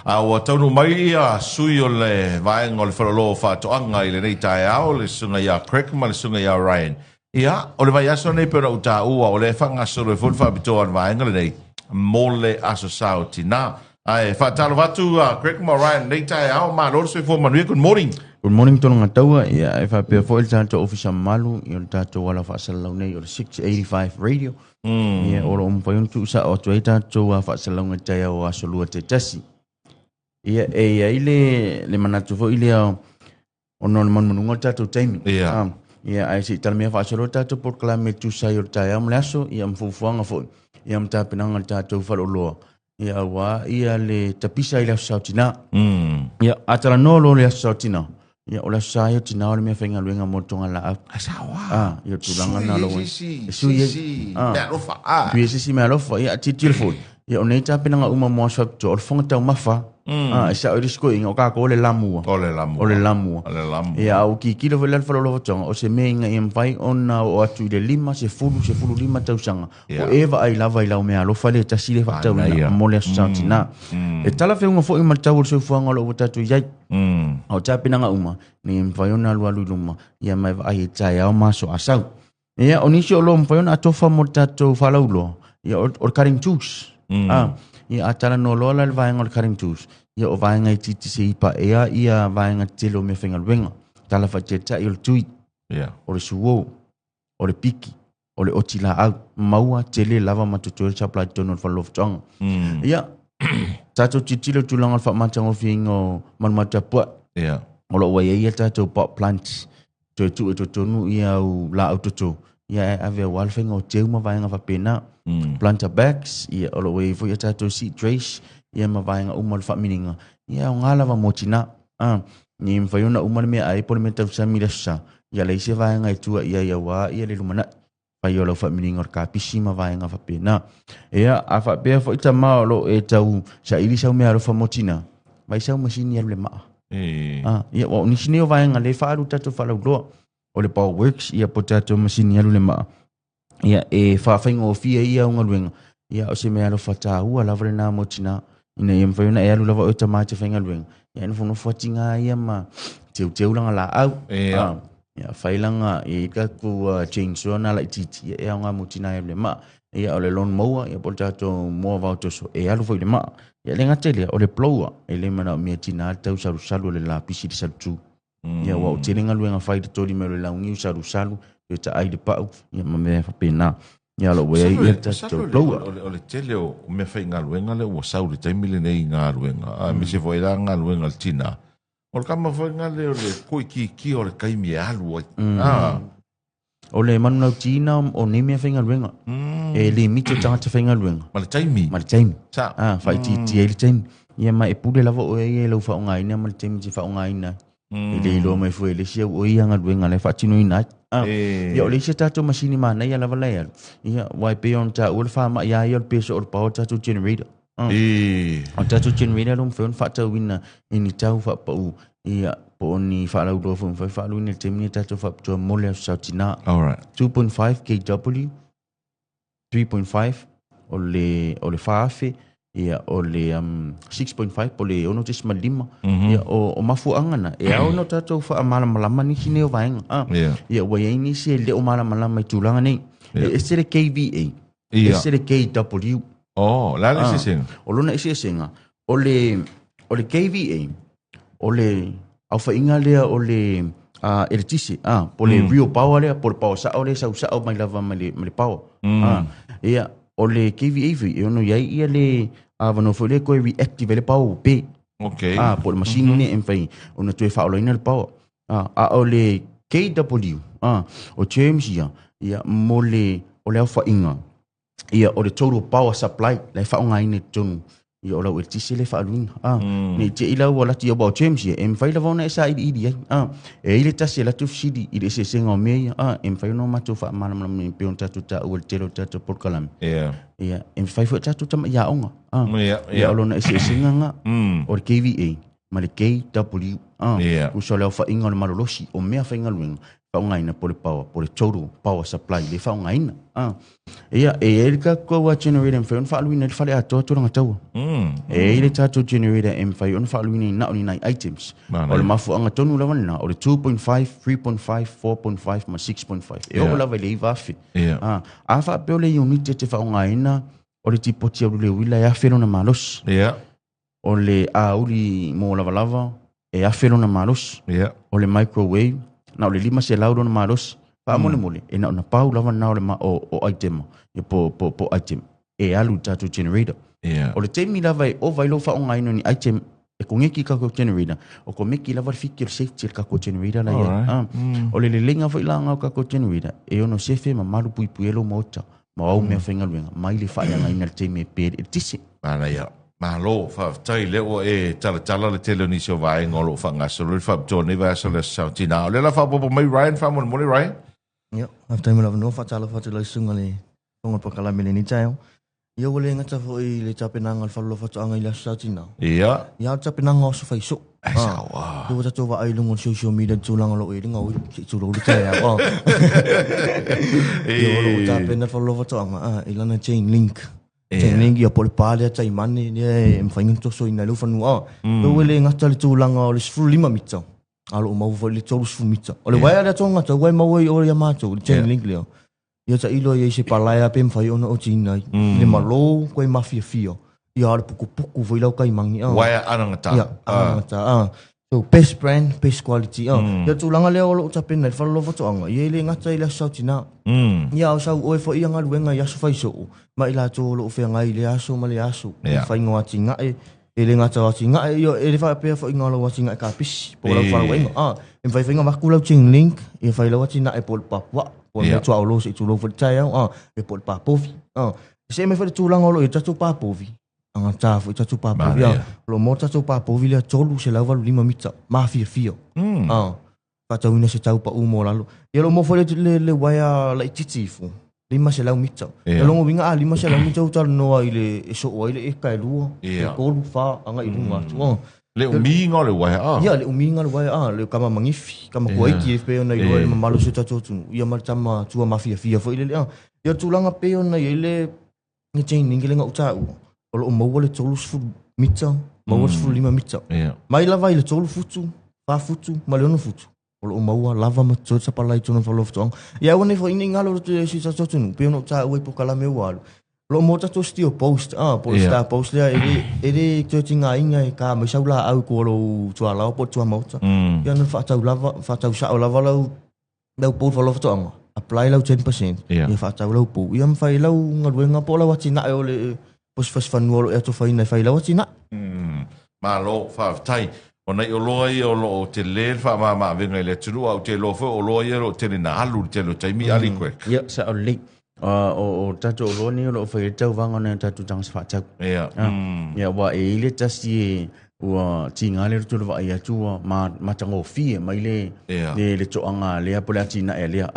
Wa taunu mai ia sui o le vaenga o le whalalo whātoanga i le nei tae ao, le sunga ia Craig ma le sunga ia Ryan. Ia, o le vai aso nei pera o tā ua, o le whangaso le fulfa bitoa an vaenga le nei, mō le aso sao tina. Ai, whātalo watu, Craig ma Ryan, nei tae ao, ma loro sui fō manuia, good morning. Good morning tono ngataua, ia e whapea fo il tātou ofisa malu, i o le tātou wala whaasalau nei, o le 685 radio. Ia, o lo umpayuntu sa o tuai tātou whaasalau ngai tae o asolua te tasi. Ia le manatu fo ile ono le manunga tātou taimi. Ia ai si talamia whaasalo tātou porklame tu sai o tae am le aso, ia mfufuanga fo. Ia mtapinanga tātou whaloloa. Ia wa ia le tapisa ile sautina. Ia atala no lo le sautina. Ia o le sai o tina o le mea whainga luenga motonga la au. Asawa. Ia tulanga na lo. Sisi. Mea lofa. Sisi mea lofa. Ia titilfo. Ia o nei tāpinanga uma moa swapto. O le whonga tau mafa. Isa o risko inga o kako o le lamua. O le lamua. Ia au ki kilo vele alfa lolo tonga. O se mea inga iampai ona o atu i le lima, se fulu lima tausanga. O eva ai lava i lau mea alofa le tasile whatau na mole asusauti na. E tala whiunga fo i matau o le seufuanga lo o tatu iai. O tāpinanga uma. Ni iampai ona alu luma. Ia mai ai e tae au maso asau. Ia o nisi o lo iampai ona atofa mo tatu whalaulo. Ia o cutting tools. Ia atala no lola le vaenga o cutting tools. Ia o vaenga i titi se ipa ea ia vaenga telo me whenga luenga. Tala whacheta i o le tui. O le suo. O le piki. O le otila au. Maua tele lava matutu e supply tono le whalof tonga. Ia. Tato titilo tulanga le whamatanga o whiinga o manumata pua. O lo wai ia tato pot plants. To tu e to tonu ia au la au toto. Ia ave walfenga o teuma vaenga whapena. Planter bags, ia o lo wei fo ia tato seed trace, ia ma vaenga umal whamininga. Ia o ngala wa motina. Ni mwhaiona umal mea ai pole me tau sa mirasa. Ia leise vaenga i tua ia wa ia le lumana. Whai o lau whamininga o kāpisi ma vaenga whapena. Ia a whapea fo ita mao lo e tau sa ili sau mea rofa motina. Vai sau masini alu le maa. Ia o nisine o vaenga le whaaru tato whalau loa. O le Power Works, ia po tato masini alu le maa. Ia e whawhainga o fia ia unga luenga. Ia o se mea lo whataua lavare nā motina. Ina ia mwhaiona e alu lava o tamate whainga luenga. Ia ina whono whatinga ia ma teu langa la au. Ia whailanga e kaku chainsaw na la ititi. Ia unga motina e le maa. Ia o le lawn mower. Ia po tato moa vau toso. E alu fo i le maa. Ia le ngatelia o le plower. E le mana o mea tina tau saru le la pisi di saru tu. Ia wau telenga luenga whai te tori meo le laungiu saru. Ia ta ai de pau, ia ma mea whapena. Ia lo wea ia tato ploua. O le tele o mea whai ngā luenga le ua sauri taimile nei ngā luenga. Me se fwoi la ngā luenga le tina. O le kama whai ngā le o le koi ki o le kaimi e alu ai. O le manunau tina o ne mea whai ngā luenga. E le mito tangata whai ngā luenga. Ma le taimi? Ma le taimi. Sa? Whai ti e le taimi. Ia ma e pule lava o e lau whao ngā ina, ma le taimi te whao ngā ina. I le ilo mai fue le sia o ia nga luenga le fatino ina. Ia o le sia tato masini mana ia lava lea. Ia wai pe on ta o le fa ma ia ia le peso o le power tato generator. O tato generator lum fe on fata wina ini tau fa pau. Ia po ni fa la do fun fa lu ni temni tato fa to mole sautina. All right. 2.5 kW. 3.5 o le faafe. Ia o le 6.5 po le ono tesima lima. Ia o mafu angana. Ia o no tatou wha malama ni sine o vaenga. Ia wa ia ini se le o malama i tūlanga nei. E se le KVA. E se le KW. Oh, la le se senga. O lona e se senga. O le KVA. O le au whainga lea o le electricity. Po le real power lea. Po le power sa o le sa o mai lava mai le power. Ia o le KVA e ono iai ia le vano foi le koe reactive le pau pe. Okay. Po le masini ne enfai. Ona tue whaoloina le pau. O le KW. O James ia mo le o le au whainga. Ia o le total power supply. Le whaonga ine tonu. Ia o lau e tise le whaaluina. Ni te ilau o lati o bao James ia. Enfai la vauna e sa idi ai. E ile tase la tu fsidi. Ile se senga o mea. Enfai no matu wha manamana me peon tatu ta ua le tero tatu porkalami. Ia, enfai fo tatu tama ia onga. Ia olona e se senga nga. O le KVA. Ma le KW. Uso leo wha inga o le marolosi. O mea whainga luenga. whaungaina po le total power supply le whaungaina. Ia, ka koua generator mwhai, on whaaluina le whale atoa turanga taua. Le tātou generator mwhai, on whaaluina na oni nai items. O le mafuanga tonu lawa na, o le 2.5, 3.5, 4.5, ma 6.5. O lawa le iwafi. A whaapeo le unit te whaungaina, o le tipoti au le wila e awhero na malos. O le auri mo lava, e awhero na malos. O le microwave, na o le 5 se lauro na malos. Mole, e na pau lava na o item, e po item, e alu tātou generator. O le teimi lava e o vailo whaongaino ni item, e ko ngeki kako generator, o ko meki lava whiki o safety kako generator la ia. O le lenga whailanga o kako generator, e ono sefe ma malu pui elo mota, ma au mea whainga luenga, mai le whaanga ina le teimi e pere, e tisi. Mana ia. Malo, whaftai leo e tala le tele ni sio vai ngolo whangaso, le whabjone vasa le sautina. Le la whapopo mai Ryan, whamon mole Ryan? Ia, after me lava no fatala fatala sunga le tonga pakala mele ni tayo. Ia wole ngata fo I le tapenanga al fallo fatu anga ila sautina. Ia. Ia tapenanga o so faiso. Sawa. Tu wata tova ai lungon social media tulanga lo e nga o tu lo tayo. Ia lo tapena fallo fatu anga ila na chain link. Chain link ia por pale tai mane ne mfainga to so ina lo fanu Tu wole ngata le tulanga o le 5 mita. Alo mau fo le tolu fumita. O le wai ala tonga ta wai mau o le mato le chain link leo. Ia ta ilo ia se palaya pe mfai ona o tina. Le malo ko mafia fio. Ia ar puku voi lau kai mangi. Wai anangata. Ia anangata. So best brand, best quality. Ia tulanga leo lo ta pena fa lo foto anga. Ia le ngata ila sautina. Ia o sau o fo ia ngaluenga ia so fai so. Ma ila to lo fe ngai le aso ma le aso. Fai ngati ngai. Ele ngata wati nga yo ele fa pe fo ingalo wati nga ka pis po la fa wenga en fa finga makula ching link e fa la wati na e pol papwa po le tu aulo se tu lo fo taya e pol papovi se me fa tu lang olo e tatu papovi anga ta fo tatu papovi lo mo tatu papovi le tolu se la valu 5 mita mafia fio fa ta una se tau pa umo lalo ye lo mo fo le waya la titifu 5 se lau mita. E longo winga 5 se lau mita utal noa ile e so o ile e kai lua. E kolu fa anga I lunga tu. Le uminga le wai Ia le uminga le wai le kama mangifi, kama kuaiki e pe ona I le mamalo se tatu. Ia martama tua mafia fia fo ile le Ia tulanga pe ona ile ni chain ningelenga utau. O lo mau le tolu fu mita, mau fu 5 mita. Mai lava ile tolu futu, fa futu, ma le ono futu. O maua lava ma tō sa palai tōna whaloftoang. Ia wane fo ina ngalo roto e si sa tōtunu. Peo no tā ue po kalame walu. Lo mo tato steel post. Star post lea ere tōti ngā inga e kā mai saula au ko lo tua lao po tua mauta. Ia no whatau sa o lava lau po whaloftoanga. Apply lau 10%. Ia whatau lau po. Ia mwhai lau ngaruenga po lau ati na e o le pos whanua lo e ato whaina e whai lau ati na. Malo, whaftai. O nei o loa I o lo te le wha ma venga le turu au te lo fo o loa I o te na alu te lo taimi ali koe. Ia, sa o le. O tatu o loa ni o lo whai tau wanga na tatu tangas whatau. Ia, wa e ile tasi e ua tinga le tulu wa ia tua ma tango fie mai le toanga le apole atina e lea.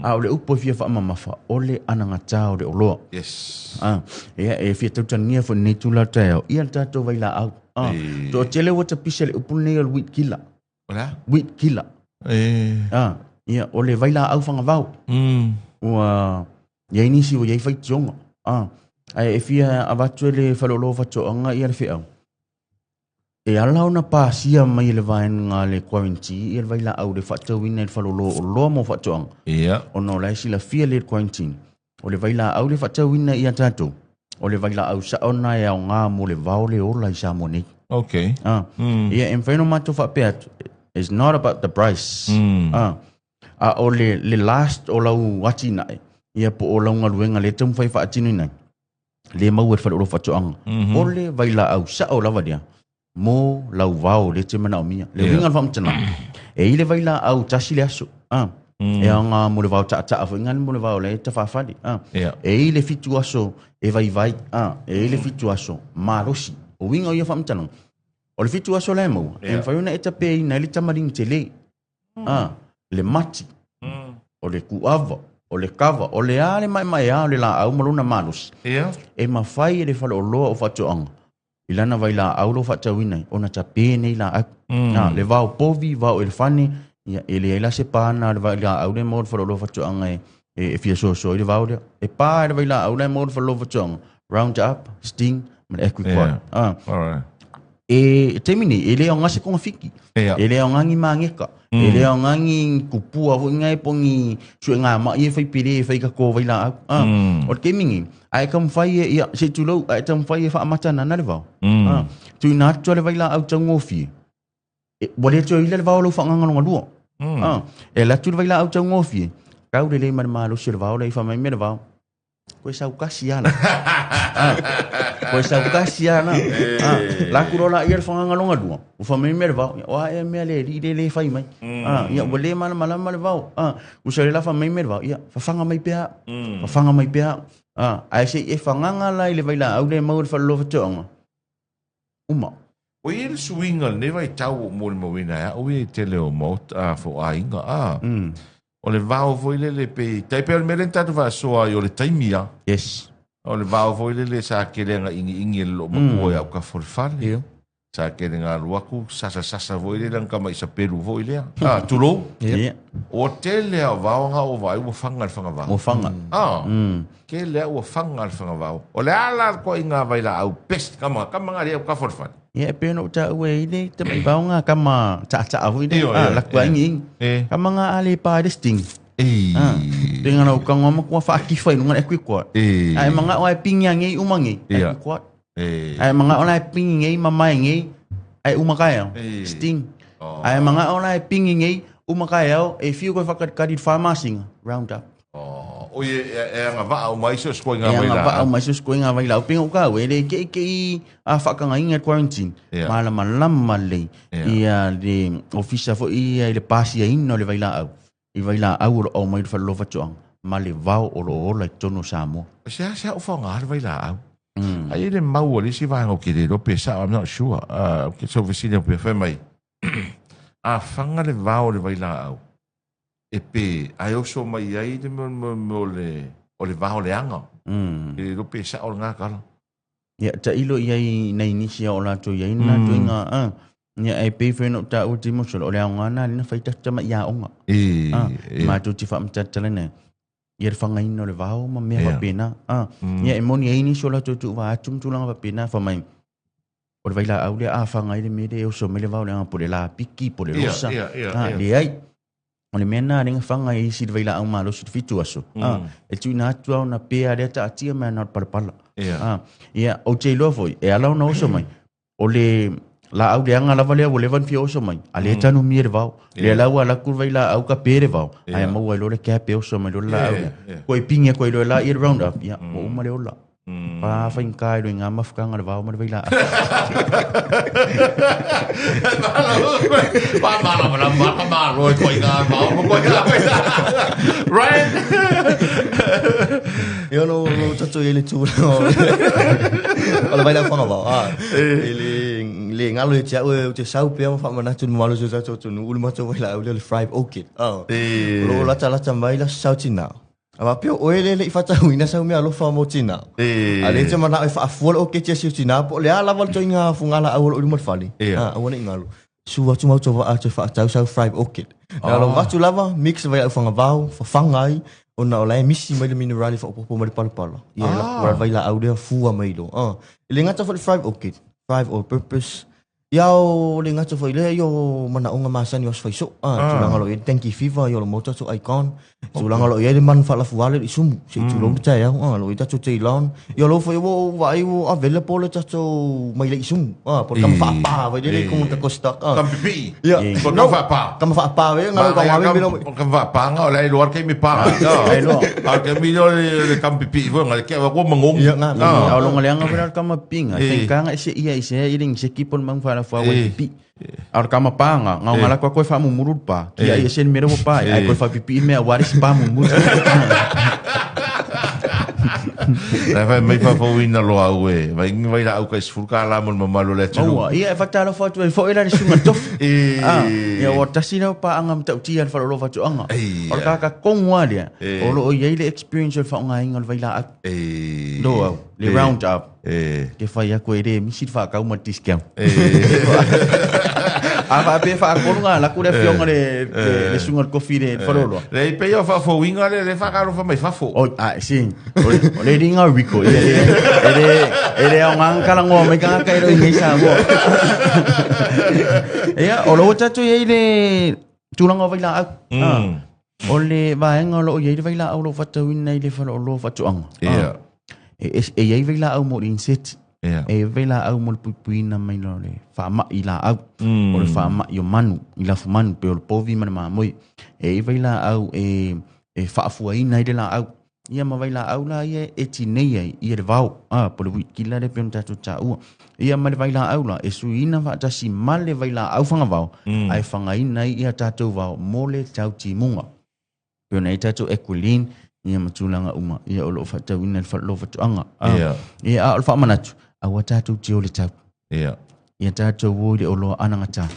O le upo fia wha mamafa o le ananga tau le o loa. Yes. Ia, e fia tau tania fo netula tau. Ia tatu waila au. To tele wata pisele upune o wheat killer. Ola? Wheat killer. Ia, o le waila au whanga vau. Ua, ia inisi o iei whai tionga. E fia awatu le whalolo whatoanga ia le whiau. E alau na pāsia mai le vaen ngā le quarantine, ia le waila au le whatauina le whalolo o loa mo whatoanga. Ia. O no laisi la fia le quarantine. O le waila au le whatauina ia tātou. O le vaila au sa ona e au ngā mo le vau le ola I sa mo nei. Okay. Ia, en whaino mato whapea, it's not about the price. O le last o lau wati nai, ia po o lau ngaluenga le tamu whai whaatinu nai. Le mau e whaloro whatoanga. O le vaila au sa o lawa dia, mo lau vau le te mana o mia. Le winga whamtana. E i le vaila au tasi le aso. E anga mo le vau ta fo ngan mo le vau le ta whawhadi. E i le fitu aso e vai. E i le fitu aso marosi. O winga o ia whamtana. O le fitu aso le mau. E whaiuna e tape ina le tamaring te le. Le mati. O le kuava. O le kava. O le ale mai a o le la au maluna marosi. E mawhai e le whalo o loa o whatoanga. Ilana vai la au lo whatauina. O na tape nei la ak. Le vau povi, vau elefane. ia ele la se pana le vai la au le mo for lo fatu anga e fia so le vai e pa le vai la au le mo for lo fatu round up sting me equiquad Alright. e temini ele o ngase ko fiki ele o ngangi mangeka ele o ngangi kupua vo ngai pongi su nga ma ye fai pire fai ka ko vai la o ke mingi ai kam fai ia se tulo ai tam fai fa mata na na le va tu na tu le vai la au tango fi boleh tu ile le va lo fa nganga lo lu e la tu vai la au tango fi kau le mar malo se va le fa mai me va ko sa ukasiana ko sa ukasiana la kurola ir fa nganga lo ngadu o fa mai me va wa e me le fai mai ia boleh mal mal va o se la fa mai me va ia fa fanga mai pea fa fanga mai pea ai se e fa nganga la ile vai la au le mau fa lo fa tonga uma o il swinga ne vai tau mo mo wina o e tele o mo fo ainga o le vao foi le pe tai pe me le tatu va so ai o le taimia yes o le vao foi le sa kelenga ingi lo mo ya ka forfale sa kelenga luaku sa foi le lang kama isa peru foi le tulo o tele o vao nga o vai o fanga va o fanga ke le o fanga va o le ala ko inga vai la au pest kama nga le ka forfale ia pe no ta we ile te mai baunga kama cha hu ile la kwa ngi kama nga ale pa desting dengan au kanga mo kwa fa ki fai nunga ekwi kwa ai manga o ai pinga ngi umangi ekwi kwa ai manga o ai pinga ngi mama ngi ai umakaya sting ai manga o ai pinga ngi umakaya e fiu ko fa ka di pharmacy round up o e nga va o mai so sko nga vai la va o mai so sko nga vai la pinga ka we le ke a fa ka nga quarantine mala le ia de officer fo ia le pasi ai no le vai la au i vai la au o mai fa lo fa chuang ma le va o lo la tono samo se o fa nga vai la au ai le mau le si va ngo ke le lo pesa I'm not sure ke so vicina pe fa mai a fanga le va o le vai la au e pe ai o so mai ai de mo le o le va o le anga e lo pesa o nga kala ya ta ilo ia nei ni sia o la to ia na to nga ya ai pe fe no ta ultimo so o le anga na ni fa ta tama ia onga ma tu ti fa mta telene ia fa nga ino le va o ma me va pena ya e moni ai ni so la to tu va tum tu la va pena fa mai o le vai la au le a fa nga ile me de o so me le va o le anga po le la piki po le rosa le ai o le mena ringa fanga i si vai la au malo si fitu aso e tu na tu na pe ale ta tia me na parpala ia o te lo foi e ala no so mai o le la au de anga la vale o le van fi o so mai ale ta no mir vau le la wa la kurva la au ka pere vau ai mo wa lo le ka pe o so mai lo la au ko pinga ko lo la ir round up ia o ma le o la pa fa in kai do nga mafkanga le vau ma vai la ma rồi coi nga bảo coi nga right yo no cha cho ele chu o le vai la fa nga va le nga lo cha o te sau pe ma fa ma na tu ma lo cha cho nu ul ma cho vai la le fried orchid lo la cha mai la sau china ama pio o ele le fata huina sa me alo fa mo china ale te mana fa fuol o ke che si china po le ala val toinga funga la awol o mo fali a wona ingalo su wa tu mau to va fa tau sa fried orchid na lo va tu lava mix vai fa ngavau fa fangai ona ola misi mai le minerali fa po mai pala ia la vai la au de fu mai lo le ngata fa fried orchid fried all purpose Yao le ngata foi le yo mana onga masan yo foi so tulanga lo tenki fever yo lo moto so icon tulanga lo ye man fa la fuale di sum si tulong ta ya lo ita chu lon yo lo foi wo vai wo available ta so mai le sum por kam fa pa vai de kum ta costa kam pipi ya por kam fa pa we ngalo ka ma mi lo kam fa pa nga le luar ke mi pa ai lo ke mi lo le kam pipi vo ngal ke wo mangong ya nga lo ngal nga benar kam pinga tengka ise ia ise iring se kipon mang fa fa pipi ar kama panga ngala ko fa mumurut pa ki ai sen mero pa ai ko fa pipi me waris pa mumurut vai mai fa fo ina lo au vai la au ka sfurka la mo malo le tu ia fa ta lo fo tu fo ila ni sunga tof ia o tasina pa angam ta tian fa lo fa tu anga or ka kongwa dia o lo ia ile experience fa nga ingol vai la do le round up ke fa ya ko ere mi sit fa ka uma discount Ava pe fa ko nga la ku le fionga le sunga kofi le falolo. Le pe yo fa fo winga le fa ka ro fa mai fa fo. O sim. O le ringa Rico. Ele o nga kala ngo me ka ro ngi sa mo. O lo tatu ye le tulanga vai la. O le vaenga lo ye vai la o lo fatu wina le falolo fatu anga. Ye vai la o mo inset. E vela au mo pupuina mai lo le fa ma ila au o le fa ma yo manu ila fu manu pe o povi mana moi e vela au e fa fuaina ile la au ia ma vela au la ia e tinei ia le vau po le kila le penta tu tau ia ma le vela au la e suina va ta si male vela au fanga vau ai fanga ina ia tatu vau mo le tau timunga pe nei tatu equilin ia matulanga uma ia o lo fa tau ina fa lo fa tuanga ia al fa manatu awa tātou te o le tau. Ia tātou o le olo anangata.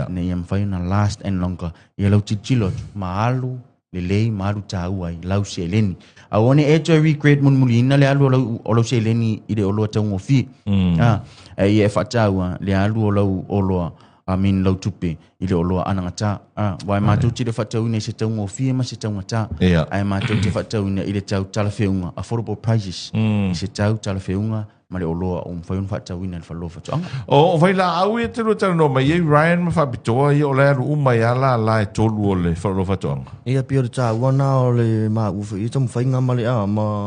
Ne ia mwhai na last and longer. Ia lau titilo maalu le lei maalu tāu ai lau se leni. A one e to recreate mun mulina le alu o lau se leni i le olo tau ngofi. Ia e whatau le alu o lau olo a min lau tupe i le olo anangata. Wai mātou te le whatau ina se tau ngofi ma se tau ngata. Ai mātou te whatau ina i le tau talawheunga. Affordable prices. I se tau talawheunga. Mare o loa o mwhai unwha tau ina alfa lofa tuanga. O vai la au e te rota no mai e Ryan ma whapitoa i o le aru umai ala la e tolu o le whalofa tuanga. Ia pio te tā wana o le maa uwha. Ia tamu whai ngā male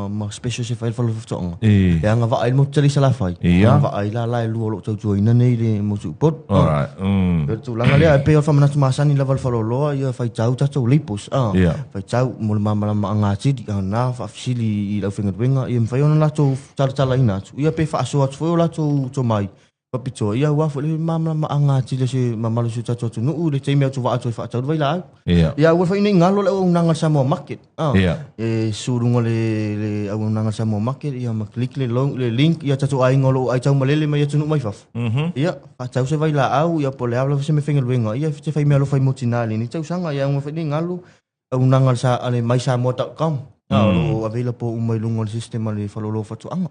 ma special se whai whalofa tuanga. E anga wa ai mo tali sa la whai. Anga wa ai la e lua lo tau tua ina nei le mo tu pot. Alright. Pero tu langa lea e peo whamanatu maasani la whaloloa ia whai tau tatou lipos. Whai tau mo le mamala ma anga tiri. Nā whaafisili i lau whengaruenga. Ia mwhai ona lato tala ina atu. Ia pe fa so atu foi la to mai papito ia wa fo le mama ma anga ti le se mama le su tatu no u le te me atu va atu fa atu vai la ia wa fa ina ngalo le o nanga sa mo market e surungo le au nanga sa mo market ia ma click le link ia tatu ai ngolo ai tau malele mai atu no mai faf ia fa tau se vai la au ia po le habla se me fenga luenga ia te fai me lo fai motinali ni tau sanga ia wa fa ina ngalo au nanga sa ale mai sa mo.com o available mai lungo system ale fa lo fa tu anga.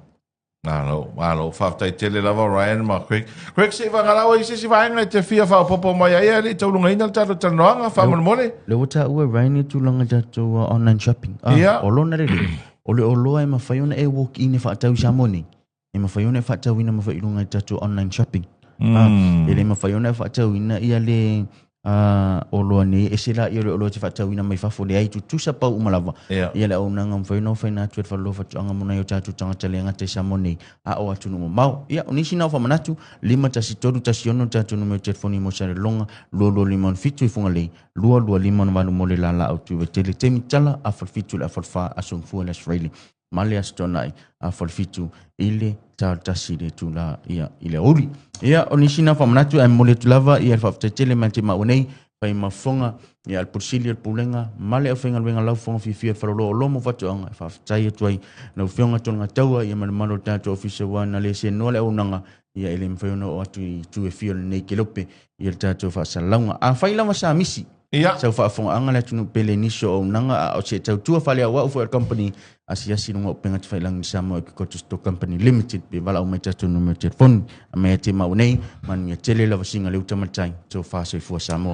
Alo, whaftai tele lava Ryan ma Craig. Craig se whangarawa i se si whaenga te whia whaopopo mai aia li taulunga ina tātou tanoanga whamone. Le wata ua Ryan i tūlanga tātou online shopping. O lona rere. O le oloa e mawhaiona e walk in e whaatau sa mone. E mawhaiona e whaatau ina mawhailunga i tātou online shopping. E le mawhaiona e whaatau ina ia le o loa ni e sila i o loa te whaatau ina mai whafo le ai tu tusa pau umalawa ia le au nanga mwhaina o whaina atu e whalofa tu anga muna i o tātu tangata le ngata sa mone a o atu numo mau ia o nisi nao whamanatu 5 tasi toru tasi ono tātu numo i telefoni mo sare longa lua limon fitu i funga lei lua limon wanu mole la la au tu e tele temi tala a whalfitu le a whalfa a songfua le Australia male astonai a whalfitu ile tasi le tu la ia ile ori ia o nisi nao whamanatu ai mole tu lava ia whaftetele mai te maunei pai mafonga ia al pursili al pulenga male au whenga luenga lau fonga fifia whalolo o lomo whatu anga e whaftai atu ai nau whionga tonga taua ia manamano tātou ofisa wana le se noa le au nanga ia ele mwhaiona o atu i tu e fio le nei ke lope ia le tātou whaasalaunga a whailawa sa misi sau whaafonga anga le tunu pele niso o nanga o se tau tua whale au for company asi nunga o penga te whailangi ni Samoa ki Koto Store Company Limited pe wala o mai tātou numero telefoni a mea te maunei manu ia tele lava singa leu tamatai tau whaasai fua Samoa.